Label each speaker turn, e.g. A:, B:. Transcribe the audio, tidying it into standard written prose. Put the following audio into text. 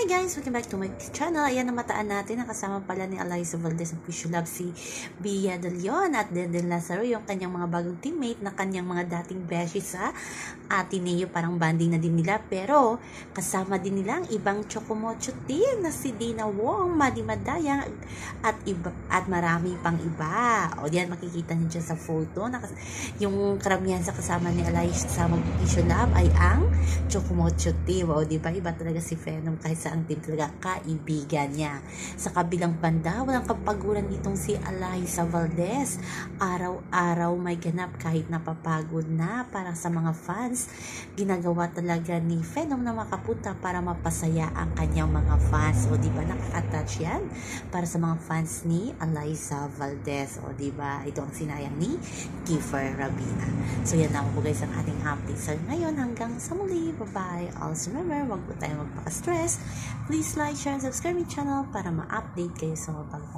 A: Hi guys! Welcome back to my channel. Ayan, namataan natin. Nakasama pala ni Eliza Valdez ng Push Love si Bia De Leon at Denden Lazaro, yung kanyang mga bagong teammate na kanyang mga dating beshi sa Ateneo. Parang banding na din nila. Pero kasama din nila ang ibang Chocomocho team na si Dina Wong, Madi Madaya at marami pang iba. O diyan makikita niyo dyan sa photo. Yung karamihan sa kasama ni Eliza sa Push Love ay ang Chocomocho team. O diba? Iba talaga si Venom kahit sa ang team talaga kaibigan niya. Sa kabilang banda, walang kapaguran ditong si Eliza Valdez. Araw-araw may ganap kahit napapagod na. Para sa mga fans, ginagawa talaga ni Venom na makapunta para mapasaya ang kanyang mga fans. O diba, nakaka-touch yan para sa mga fans ni Eliza Valdez. O diba, ito ang sinayang ni Kiefer Rabina. So yan lang po guys ang ating update. So ngayon hanggang sa muli. Bye-bye. Also remember, wag po tayo magpaka-stress. Please like, share, and subscribe my channel para ma-update kayo sa mga bagong